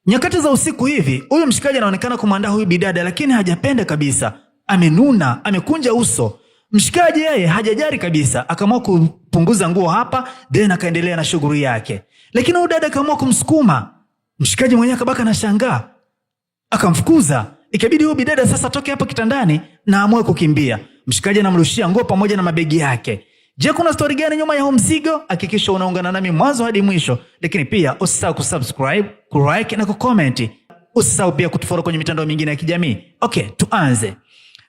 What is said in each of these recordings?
Nyakati za usiku hivi, huyu mshikaji anaonekana kumwandaa huyu bidada, lakini hajapenda kabisa. Amenuna, amekunja uso. Mshikaji yeye hajajari kabisa, akaamua kupunguza nguo hapa, then akaendelea na shughuli yake. Lakini huyu dada akaamua kumsukuma. Mshikaji mwenyewe akabaka anashangaa. Akamfukuza. Ikabidi huyu bidada sasa toke hapo kitandani na amue kukimbia. Mshikaji anamrushia nguo pamoja na mabegi yake. Je, kuna story gani nyuma ya huu mzigo? Hakikisha unaungana nami mwanzo hadi mwisho. Lakini pia usisahau kusubscribe, kulike na kucomment. Usisahau pia kutufollow kwenye mitandao mingine ya kijamii. Okay, tuanze.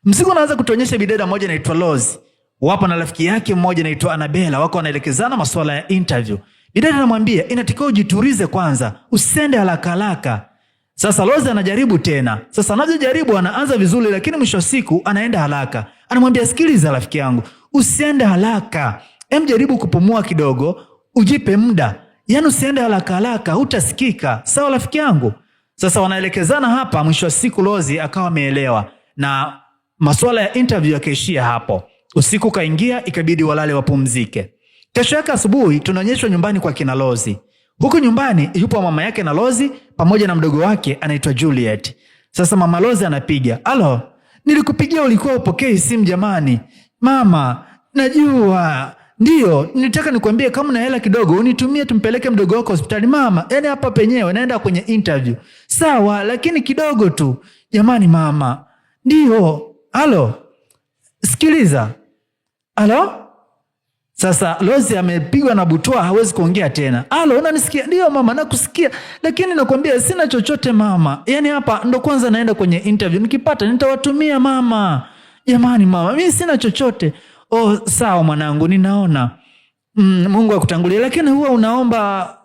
Mzigo unaanza kutuonyesha bidada mmoja anaitwa Rose. Wapo na rafiki yake mmoja anaitwa Annabella, wako wanaelekezana masuala ya interview. Bidada anamwambia inatakiwa ujiturize kwanza, usende haraka haraka. Sasa Rose anajaribu tena. Sasa anajaribu anaanza vizuri, lakini mwisho siku anaenda haraka. Anamwambia sikiliza rafiki yangu, usiende haraka. Jaribu kupumua kidogo, ujipe muda. Yaani usiende haraka haraka, hutasikika. Sawa rafiki yangu? Sasa wanaelekezana hapa, mwisho siku Rose akawa ameelewa na masuala ya interview yakaishia hapo. Usiku kaingia, ikabidi walale wapumzike. Kesho yake asubuhi tunaonyeshwa nyumbani kwa kina Rose. Huku nyumbani yupo mama yake na Rose pamoja na mdogo wake anaitwa Juliet. Sasa mama Rose anapiga. Alo, nilikupigia ulikuwa upokei simu jamani. Mama, najua. Ndio, nilitaka nikwambie kama una hela kidogo unitumie tumpeleke mdogo wako hospitali mama. Yaani hapa penyewe naenda kwenye interview. Sawa, lakini kidogo tu. Jamani mama. Ndio. Alo. Sikiliza. Alo? Sasa Rose amepigwa na butwa, hawezi kuongea tena. Alo, unanisikia? Ndio mama, nakusikia. Lakini nakwambia sina chochote mama. Yaani hapa ndo kwanza naenda kwenye interview. Nikipata nitawatumia mama. Jamani mama, mimi sina chochote. Oh, sawa mwanangu, ninaona. Mungu akutangulie. Lakini huwa unaomba?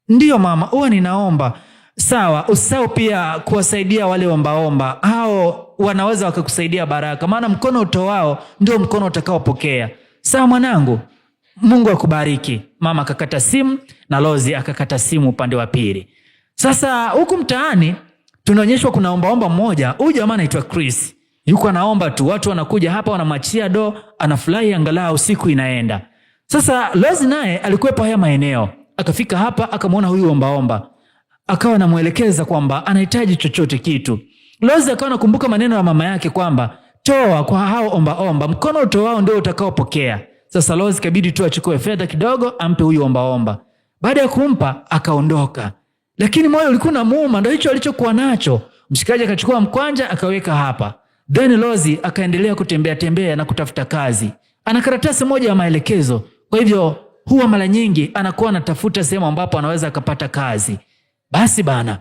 Ndio mama, huwa ninaomba. Sawa, usisahau pia kuwasaidia wale ombaomba. Hao wanaweza wakakusaidia baraka. Maana mkono utoao ndio mkono utakaopokea. Sawa mwanangu, Mungu akubariki. Mama akakata simu na Rose akakata simu upande wa pili. Sasa huku mtaani tunaonyeshwa kuna ombaomba mmoja. Huyu jamaa anaitwa Chris. Yuko anaomba tu, watu wanakuja hapa wanamachia do, anafurahi angalau siku inaenda. Sasa Rose naye alikuwepo haya maeneo. Akafika hapa akamwona huyu ombaomba. Akawa anamuelekeza kwamba anahitaji chochote kitu. Rose akawa anakumbuka maneno ya mama yake kwamba toa kwa hao ombaomba, mkono utoao ndio utakaopokea. Sasa Rose kabidi tu achukue fedha kidogo ampe huyu ombaomba. Baada ya kumpa akaondoka. Lakini moyo ulikuwa unamuuma, ndio hicho alichokuwa nacho. Mshikaji akachukua mkwanja akaweka hapa. Then Rose akaendelea kutembea tembea na kutafuta kazi. Ana karatasi moja ya maelekezo. Kwa hivyo huwa mara nyingi anakuwa anatafuta sehemu ambapo anaweza akapata kazi. Basi bana,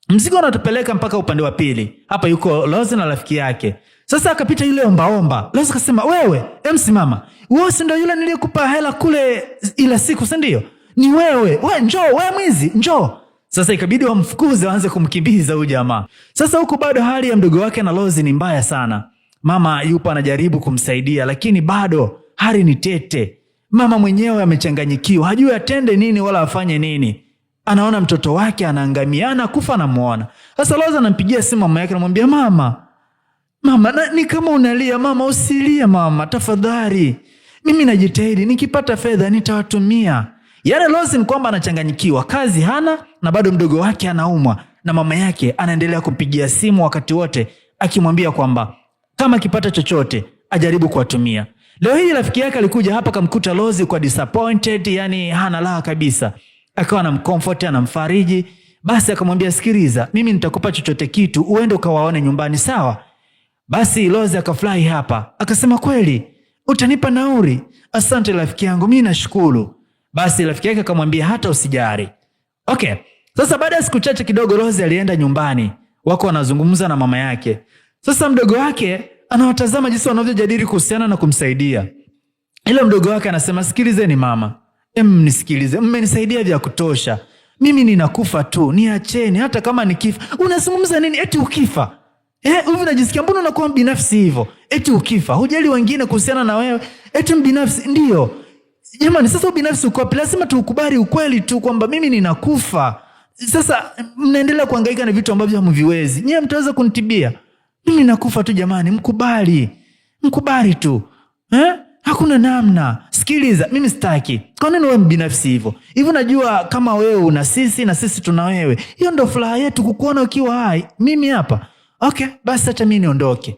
mzigo unatupeleka mpaka upande wa pili. Hapa yuko Rose na rafiki yake. Sasa akapita yule ombaomba. Rose akasema, wewe, simama. Wewe si ndio yule niliyekupa hela kule ila siku, si ndio? Ni wewe. Wewe njoo, wewe mwizi, njoo. Sasa ikabidi wamfukuze, waanze kumkimbiza huyu jamaa. Sasa huko bado hali ya mdogo wake na Rose ni mbaya sana. Mama yupo anajaribu kumsaidia, lakini bado hali ni tete. Mama mwenyewe amechanganyikiwa, hajui atende nini wala afanye nini. Anaona mtoto wake anaangamia, anakufa anamuona. Sasa Rose anampigia simu mama yake, anamwambia mama, ni kama unalia mama, usilie mama, tafadhali. Mimi najitahidi, nikipata fedha nitawatumia. Yale Rose ni kwamba anachanganyikiwa, kazi hana na bado mdogo wake anaumwa, na mama yake anaendelea kumpigia simu wakati wote akimwambia kwamba kama akipata chochote ajaribu kuwatumia. Leo hii rafiki yake alikuja hapa kamkuta Rose kwa disappointed, yani hana raha kabisa. Akawa anamcomfort, anamfariji. Basi akamwambia sikiliza, mimi nitakupa chochote kitu uende ukawaone nyumbani, sawa? Basi Rose akafurahi hapa. Akasema kweli, utanipa nauri? Asante rafiki yangu, mimi nashukuru. Basi rafiki yake akamwambia hata usijari. Okay. Sasa baada ya siku chache kidogo Rose alienda nyumbani. Wako wanazungumza na mama yake. Sasa mdogo wake anawatazama jinsi wanavyojadili kuhusiana na kumsaidia. Ile mdogo wake anasema sikilizeni mama. Nisikilize, mmenisaidia vya kutosha. Mimi ninakufa tu, niacheni hata kama nikifa. Unazungumza nini eti ukifa? Hivi unajisikia mbona unakuwa binafsi hivyo? Eti ukifa, hujali wengine kuhusiana na wewe? Eti mbinafsi ndio. Jamani, sasa ubinafsi uko wapi? Lazima tukubali ukweli tu kwamba mimi ninakufa. Sasa mnaendelea kuhangaika na vitu ambavyo hamviwezi. Nyewe mtaweza kunitibia? Mimi nakufa tu jamani, mkubali. Mkubali tu. Hakuna namna. Sikiliza, mimi sitaki. Kwa nini wewe mbinafsi hivyo? Hivyo najua kama wewe una sisi na sisi tuna wewe. Hiyo ndio furaha yetu kukuona ukiwa hai. Mimi hapa. Okay, basi acha mimi niondoke.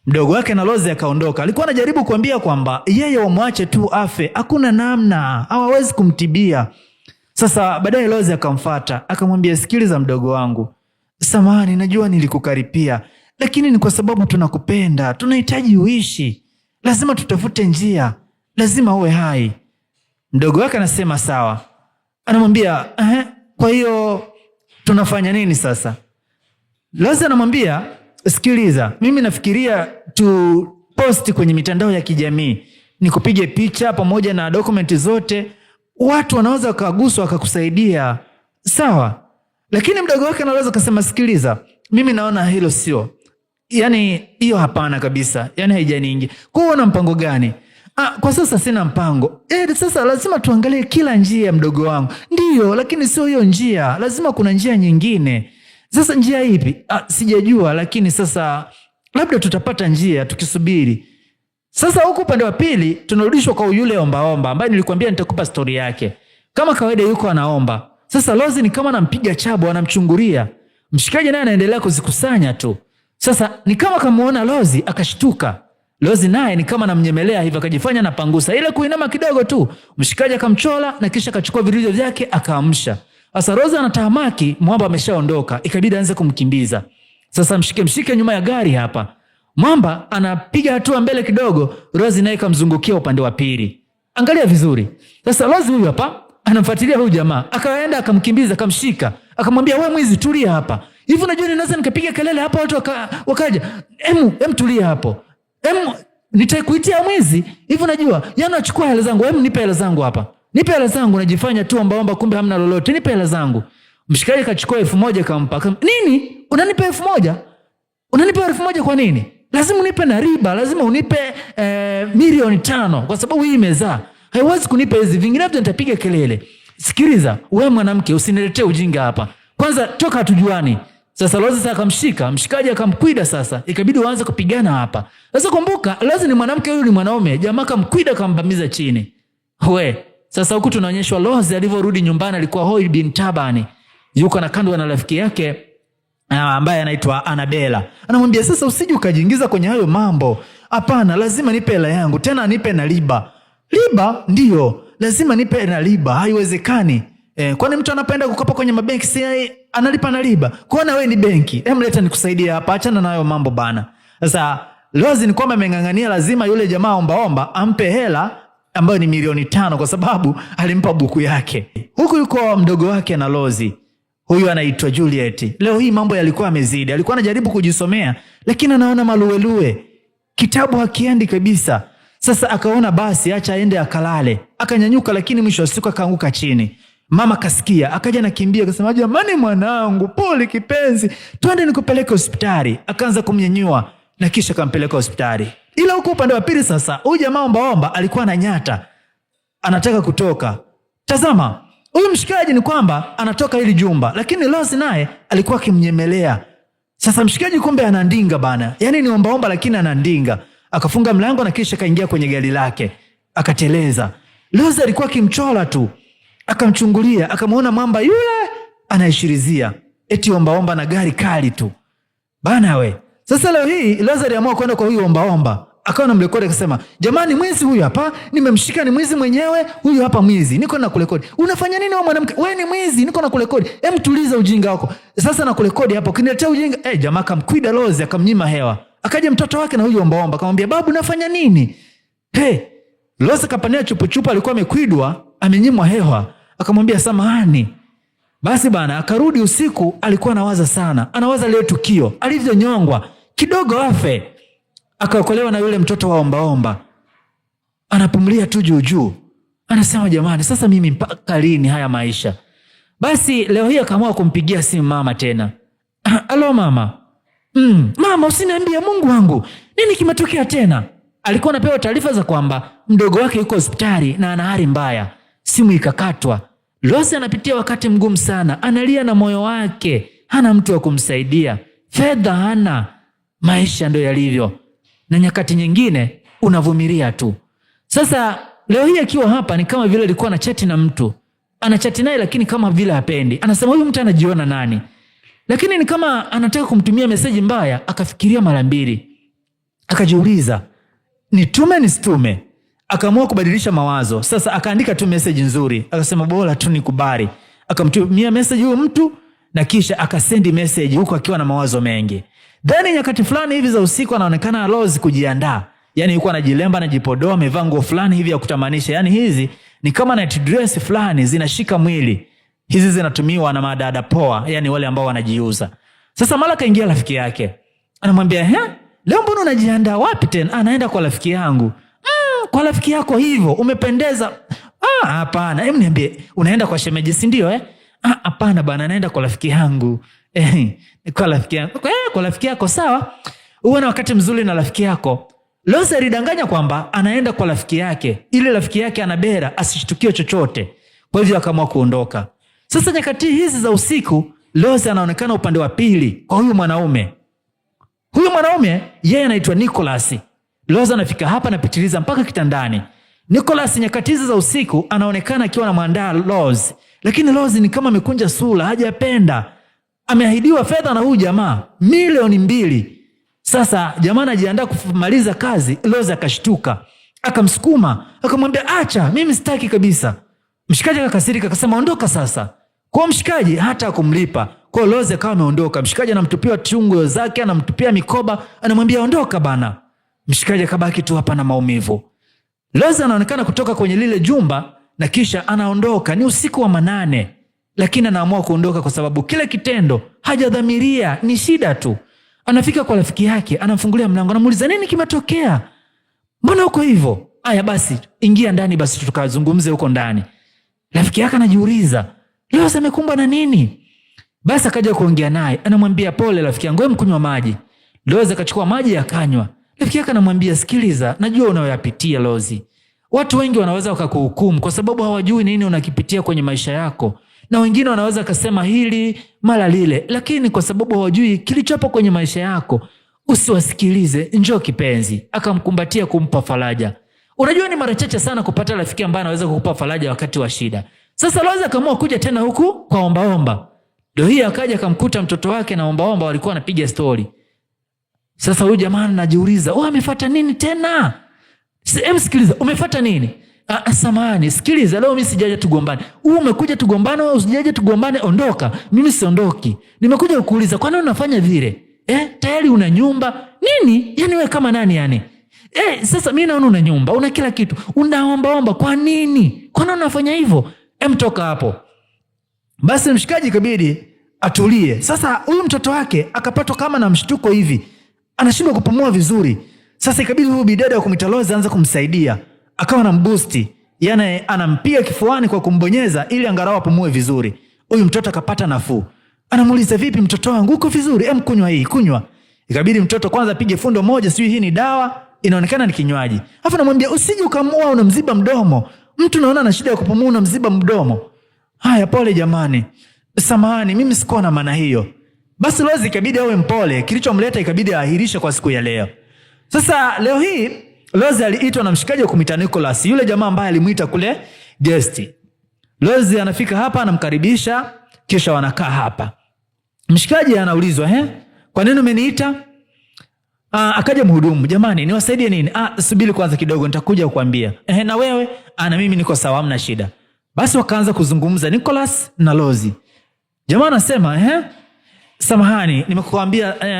Mdogo wake na Rose akaondoka. Alikuwa anajaribu kuambia kwamba yeye wamwache tu afe. Hakuna namna. Hawawezi kumtibia. Sasa baadaye Rose akamfuata, akamwambia, sikiliza mdogo wangu. Samahani, najua nilikukaripia, lakini ni kwa sababu tunakupenda. Tunahitaji uishi. Lazima tutafute njia. Lazima uwe hai. Mdogo wake anasema sawa. Anamwambia, kwa hiyo tunafanya nini sasa? Rose anamwambia, sikiliza, mimi nafikiria tu posti kwenye mitandao ya kijamii. Nikupige picha pamoja na dokumenti zote. Watu wanaweza wakaguswa wakakusaidia. Sawa. Lakini mdogo wake anaweza kusema, sikiliza, mimi naona hilo sio. Yaani hiyo hapana kabisa. Yaani haijaniingia. Kwa hiyo una mpango gani? Kwa sasa sina mpango. Sasa lazima tuangalie kila njia mdogo wangu. Ndiyo, lakini sio hiyo njia. Lazima kuna njia nyingine. Sasa njia ipi? Sijajua, lakini sasa labda tutapata njia tukisubiri. Sasa huko upande wa pili tunarudishwa kwa yule ombaomba ambaye nilikwambia nitakupa story yake. Kama kawaida yuko anaomba. Sasa Rose ni kama anampiga chabo, anamchungulia. Mshikaji naye anaendelea kuzikusanya tu. Sasa ni kama kamuona Rose akashtuka. Rose naye ni kama anamnyemelea hivyo, akajifanya anapangusa. Ile kuinama kidogo tu, mshikaji akamchola na kisha akachukua vilivyo vyake akaamsha. Sasa Rose anatahamaki, mwamba ameshaondoka, ikabidi aanze kumkimbiza. Sasa mshike nyuma ya gari hapa. Mwamba anapiga hatua mbele kidogo, Rose naye kamzungukia upande wa pili. Angalia vizuri. Sasa Rose huyu hapa anamfuatilia huyu jamaa. Akaenda akamkimbiza, akamshika. Akamwambia, wewe mwizi, tulia hapa. Hivi unajua ninaweza nikapiga kelele hapa watu wakaja. Tulia hapo. Nitakuitia mwizi. Hivi unajua, yana achukua hela zangu. Nipe hela zangu hapa. Nipe hela zangu, najifanya tu ombaomba kumbe hamna lolote. Nipe hela zangu. Mshikaji kachukua 1000 kampa. Nini? Unanipa 1000? Unanipa 1000 kwa nini? Lazima unipe na riba, lazima unipe milioni 5 kwa sababu hii imezaa. Haiwezi kunipa hizi, vinginevyo nitapiga kelele. Sikiliza, wewe mwanamke usiniletee ujinga hapa. Kwanza toka tujuani. Sasa Rose sasa akamshika, mshikaji akamkwida sasa. Ikabidi waanze kupigana hapa. Sasa kumbuka, Rose ni mwanamke, huyu ni mwanaume. Jamaa akamkwida kambamiza chini. Sasa huku tunaonyeshwa Rose alivyorudi nyumbani, alikuwa hoi bin tabani. Yuko na kando na rafiki yake ambaye anaitwa Annabella. Anamwambia, sasa usije ukajiingiza kwenye hayo mambo. Hapana, lazima nipe hela yangu, tena nipe na riba. Riba? Ndio, lazima nipe na riba. Haiwezekani. Kwani mtu anapenda kukopa kwenye mabenki si analipa na riba? Kwa wewe ni benki. Leta nikusaidie hapa, achana na hayo mambo bana. Sasa Rose ni kwamba amengangania lazima yule jamaa ombaomba ampe hela ambayo ni milioni 5 kwa sababu alimpa buku yake. Huku yuko mdogo wake na Rose. Huyu anaitwa Juliet. Leo hii mambo yalikuwa yamezidi. Alikuwa anajaribu kujisomea lakini anaona maluelue. Kitabu hakiendi kabisa. Sasa akaona basi acha aende akalale. Akanyanyuka lakini mwisho wa siku akaanguka chini. Mama kasikia, akaja nakimbia akasema, jamani mwanangu, pole kipenzi, twende nikupeleke hospitali. Akaanza kumnyanyua na kisha kampeleka hospitali. Ila huko upande wa pili sasa, huyu jamaa ombaomba alikuwa ananyata. Anataka kutoka. Tazama, huyu mshikaji ni kwamba anatoka hili jumba, lakini Rose naye alikuwa akimnyemelea. Sasa mshikaji kumbe anandinga bana. Yaani ni ombaomba lakini anandinga. Akafunga mlango na kisha kaingia kwenye gari lake. Akateleza. Rose alikuwa akimchola tu. Akamchungulia, akamwona mwamba yule anaishirizia. Eti ombaomba na gari kali tu. Bana we. Sasa leo hii Rose aliamua kwenda kwa huyu ombaomba. Akawa namrekodi akasema, jamani mwizi huyu hapa, nimemshika ni mwizi mwenyewe, huyu hapa mwizi. Niko na kurekodi. Unafanya nini wewe mwanamke? Wewe ni mwizi, niko na kurekodi. Tuliza ujinga wako. Sasa na kurekodi hapo. Ukiniletea ujinga, jamaa kamkwida Rose akamnyima hewa. Akaja mtoto wake na huyu ombaomba akamwambia, babu unafanya nini? Rose kapania chupu alikuwa amekwidwa, amenyimwa hewa. Akamwambia samahani. Basi bana akarudi usiku, alikuwa anawaza sana. Anawaza leo tukio, alivyonyongwa kidogo afe. Akaokolewa na yule mtoto wa ombaomba. Anapumulia tu juu. Anasema jamani, sasa mimi mpaka lini haya maisha? Basi leo hii akaamua kumpigia simu mama tena. Alo mama. Mama usiniambie Mungu wangu. Nini kimetokea tena? Alikuwa anapewa taarifa za kwamba mdogo wake yuko hospitali na ana hali mbaya. Simu ikakatwa. Rose anapitia wakati mgumu sana. Analia na moyo wake. Hana mtu wa kumsaidia. Fedha hana. Maisha ndio yalivyo. Na nyakati nyingine unavumilia tu. Sasa leo hii akiwa hapa ni kama vile alikuwa na chati na mtu. Anachati naye lakini kama vile hapendi. Anasema huyu mtu anajiona nani? Lakini ni kama anataka kumtumia meseji mbaya, akafikiria mara mbili. Akajiuliza, nitume nisitume? Akaamua kubadilisha mawazo. Sasa akaandika tu message nzuri. Akasema bora tu nikubali. Akamtumia message huyo mtu na kisha akasendi message huko akiwa na mawazo mengi. Then nyakati fulani hivi za usiku anaonekana Rose kujiandaa. Yaani yuko anajilemba, anajipodoa, amevaa nguo fulani hivi ya kutamanisha. Yaani hizi ni kama night dress fulani zinashika mwili. Hizi zinatumiwa na madada poa, yani wale ambao wanajiuza. Sasa mara kaingia rafiki yake. Anamwambia, leo mbona unajiandaa wapi tena? Anaenda kwa rafiki yangu. Kwa rafiki yako hivyo umependeza. Hapana, hebu niambie, unaenda kwa shemeji si ndio hapana bana, naenda kwa rafiki yangu. Kwa rafiki yangu. Kwa rafiki yako sawa. Uwe na wakati mzuri na rafiki yako. Rose alidanganya kwamba anaenda kwa rafiki yake ili rafiki yake anabera asishtukie chochote. Kwa hivyo akaamua kuondoka. Sasa nyakati hizi za usiku, Rose anaonekana upande wa pili kwa huyu mwanaume. Huyu mwanaume yeye anaitwa Nicholas. Rose anafika hapa na pitiliza mpaka kitandani. Nicholas nyakati hizi za usiku anaonekana akiwa na mwandaa Rose. Lakini Rose ni kama amekunja sura, hajapenda. Ameahidiwa fedha na huyu jamaa, milioni 2. Sasa jamaa anajiandaa kumaliza kazi, Rose akashtuka. Akamsukuma, akamwambia acha, mimi sitaki kabisa. Mshikaji akakasirika akasema ondoka sasa. Kwa mshikaji hata kumlipa. Kwa Rose akawa ameondoka. Mshikaji anamtupia chungu zake, anamtupia mikoba, anamwambia ondoka bana. Mshikaji akabaki tu hapa na maumivu. Rose anaonekana kutoka kwenye lile jumba na kisha anaondoka. Ni usiku wa manane. Lakini anaamua kuondoka kwa sababu kile kitendo hajadhamiria, ni shida tu. Anafika kwa rafiki yake, anamfungulia mlango, anamuuliza nini kimetokea? Mbona uko hivyo? Aya basi, ingia ndani basi tukazungumze huko ndani. Rafiki yake anajiuliza, Rose amekumbwa na nini? Basi akaja kuongea naye, anamwambia pole rafiki yangu, wewe mkunywa maji. Rose akachukua maji akanywa. Rafiki yake anamwambia sikiliza, najua unayoyapitia Rose. Watu wengi wanaweza wakakuhukumu kwa sababu hawajui nini unakipitia kwenye maisha yako. Na wengine wanaweza kusema hili mara lile, lakini kwa sababu hawajui kilichopo kwenye maisha yako, usiwasikilize. Njoo kipenzi. Akamkumbatia kumpa faraja. Unajua ni mara chache sana kupata rafiki ambaye anaweza kukupa faraja wakati wa shida. Sasa Rose akaamua kuja tena huku kwa ombaomba. Ndio hii akaja akamkuta mtoto wake na ombaomba walikuwa wanapiga story. Sasa huyu jamaa anajiuliza, amefuata nini tena? Sikiliza, umefuata nini? Samahani, sikiliza, leo mimi sijaje tugombane. Umekuja tugombane au usijaje tugombane? Ondoka. Mimi siondoki. Nimekuja kukuuliza kwa nini unafanya vile? Tayari una nyumba. Nini? Yaani wewe kama nani yani? Sasa mimi naona una nyumba, una kila kitu. Unaomba kwa nini? Kwa nini unafanya hivyo? Toka hapo. Basi mshikaji kabidi atulie. Sasa huyu mtoto wake akapatwa kama na mshtuko hivi. Anashindwa kupumua vizuri. Sasa ikabidi huyu bidada wa kumita Rose aanze kumsaidia. Akawa na mboosti. Yaani anampiga kifuani kwa kumbonyeza ili angalau apumue vizuri. Huyu mtoto akapata nafuu. Anamuuliza vipi mtoto wangu, uko vizuri? Kunywa hii, kunywa. Ikabidi mtoto kwanza apige fundo moja, sijui hii ni dawa, inaonekana ni kinywaji. Alafu anamwambia usije ukamua unamziba mdomo. Mtu naona ana shida ya kupumua unamziba mdomo. Haya pole jamani. Samahani, mimi sikuwa na maana hiyo. Basi Rose ikabidi awe mpole, kilichomleta ikabidi aahirishe kwa siku ya leo. Sasa leo hii Rose aliitwa na mshikaji wa kumita Nicholas, yule jamaa ambaye alimuita kule guest. Rose anafika hapa, anamkaribisha, kisha wanakaa hapa. Mshikaji anaulizwa, kwa nini umeniita? Akaja mhudumu, jamani niwasaidie nini? Subiri kwanza kidogo nitakuja kukuambia. Na wewe? Na mimi niko sawa, hamna shida. Basi wakaanza kuzungumza Nicholas na Rose. Jamaa anasema, samahani,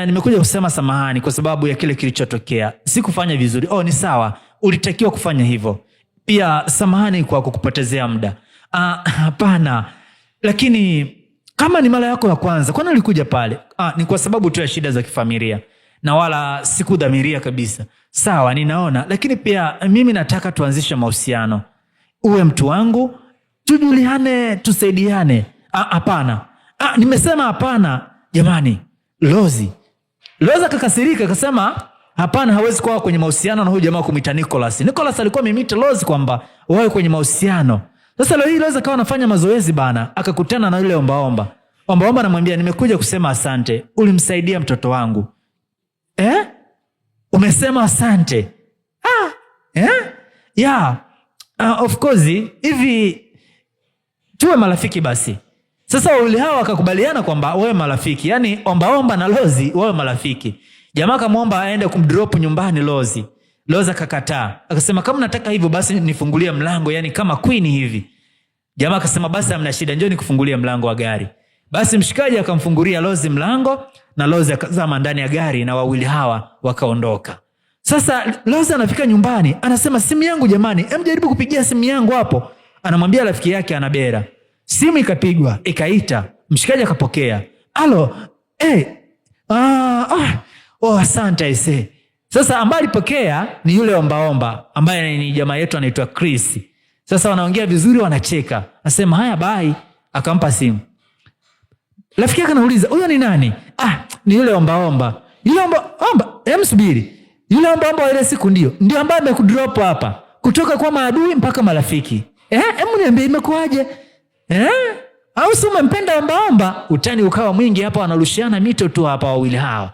nimekuja kusema samahani kwa sababu ya kile kilichotokea. Sikufanya vizuri. Ni sawa. Ulitakiwa kufanya hivyo. Pia samahani kwa kukupotezea muda. Hapana. Lakini kama ni mara yako ya kwanza, kwa nini ulikuja pale? Ni kwa sababu tu ya shida za kifamilia. Na wala sikudhamiria kabisa. Sawa, ninaona. Lakini pia mimi nataka tuanzishe mahusiano. Uwe mtu wangu, tujuliane, tusaidiane. Hapana. Nimesema hapana. Jamani, Rose akakasirika akasema hapana, hawezi kuwa kwenye mahusiano na huyu jamaa kumita Nicholas. Nicholas alikuwa amemita Rose kwamba wawe kwenye mahusiano. Sasa leo hii Rose akawa anafanya mazoezi bana, akakutana na yule ombaomba. Ombaomba anamwambia nimekuja kusema asante. Ulimsaidia mtoto wangu. Umesema asante. Yeah, of course, hivi tuwe marafiki basi. Sasa wawili hawa wakakubaliana kwamba wawe marafiki. Yani ombaomba na Lozi wawe marafiki. Jamaa akamwomba aende kumdrop nyumbani Lozi. Lozi akakataa. Akasema kama nataka hivyo basi nifungulie mlango, yani kama queen hivi. Jamaa akasema basi hamna shida, njoo nikufungulie mlango wa gari. Basi mshikaji akamfungulia Lozi mlango na Lozi akazama ndani ya gari na wawili hawa wakaondoka. Sasa Lozi anafika nyumbani, anasema simu yangu jamani, jaribu kupigia simu yangu hapo. Anamwambia rafiki yake Anabera. Simu ikapigwa, ikaita, mshikaji akapokea. Alo, asante aise. Sasa ambaye alipokea ni yule ombaomba ambaye ni jamaa yetu anaitwa Chris. Sasa wanaongea vizuri, wanacheka. Anasema haya bye, akampa simu. Rafiki yake anauliza, "Huyo ni nani?" Ni yule ombaomba. Yule ombaomba, subiri. Yule ombaomba ile siku ndio ambaye amekudrop hapa kutoka kwa maadui mpaka marafiki. Niambie imekuaje? Au si umempenda ombaomba? Utani ukawa mwingi hapa, wanarushiana mito tu hapa wawili hawa.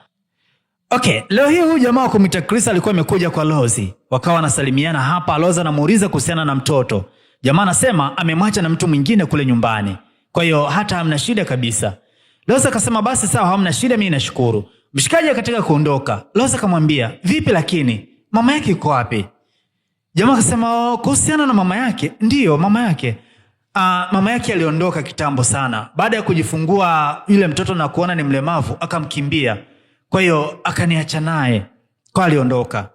Okay, leo hii huyu jamaa kumita Chris alikuwa amekuja kwa Lozi. Wakawa wanasalimiana hapa, Lozi anamuuliza kuhusiana na mtoto. Jamaa anasema amemwacha na mtu mwingine kule nyumbani. Kwa hiyo hata hamna shida kabisa. Lozi akasema basi sawa, hamna shida, mimi nashukuru. Mshikaji akataka kuondoka. Lozi akamwambia, "Vipi lakini? Mama yake yuko wapi?" Jamaa akasema kuhusiana na mama yake, ndiyo mama yake. Mama yake aliondoka kitambo sana. Baada ya kujifungua yule mtoto na kuona ni mlemavu, akamkimbia. Kwa hiyo akaniacha naye. Kwa aliondoka.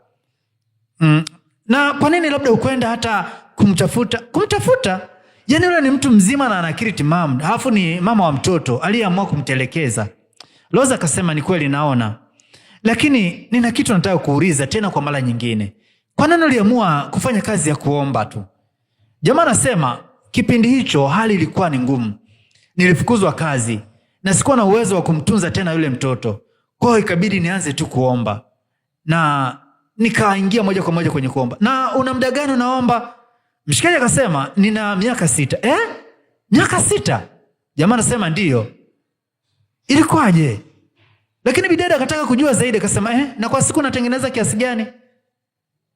Na kwa nini labda ukwenda hata kumtafuta? Kumtafuta? Yaani yule ni mtu mzima na anakiri timamu. Halafu ni mama wa mtoto aliyeamua kumtelekeza. Loza akasema ni kweli naona. Lakini nina kitu nataka kuuliza tena kwa mara nyingine. Kwa nini uliamua kufanya kazi ya kuomba tu? Jamaa anasema kipindi hicho hali ilikuwa ni ngumu. Nilifukuzwa kazi na sikuwa na uwezo wa kumtunza tena yule mtoto. Kwa hiyo ikabidi nianze tu kuomba. Na nikaingia moja kwa moja kwenye kuomba. Na una muda gani unaomba? Mshikaji akasema nina miaka 6. Miaka 6? Jamaa anasema ndio. Ilikuwaje? Lakini bidada akataka kujua zaidi, akasema na kwa siku natengeneza kiasi gani?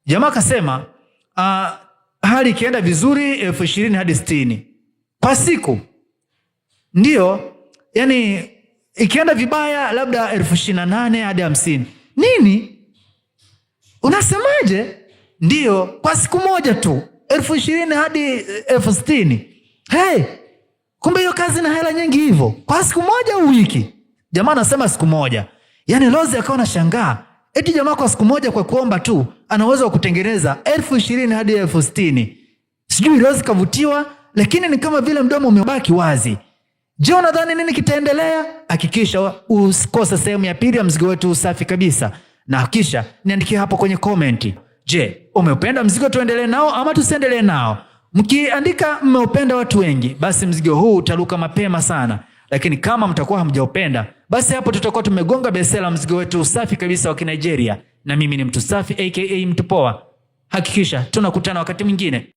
Jamaa akasema hali ikienda vizuri 20,000 hadi 60 kwa siku. Ndio, yani ikienda vibaya labda 28,000 hadi 50. Nini? Unasemaje? Ndio, kwa siku moja tu 20,000 hadi 60,000. Kumbe hiyo kazi na hela nyingi hivyo. Kwa siku moja au wiki? Jamaa anasema siku moja. Yani Lozi akawa anashangaa. Eti jamaa kwa siku moja kwa kuomba tu ana uwezo wa kutengeneza 20,000 hadi 60,000. Sijui Lozi kavutiwa, lakini ni kama vile mdomo umebaki wazi. Je, unadhani nini kitaendelea? Hakikisha usikose sehemu ya pili ya mzigo wetu usafi kabisa. Na hakikisha niandikie hapo kwenye komenti. Je, umeupenda mzigo tuendelee nao ama tusiendelee nao? Mkiandika mmeupenda watu wengi, basi mzigo huu utaruka mapema sana. Lakini kama mtakuwa hamjaupenda, basi hapo tutakuwa tumegonga besela mzigo wetu usafi kabisa wa Kinigeria. Na mimi ni Mtu Safi aka Mtu Poa. Hakikisha tunakutana wakati mwingine.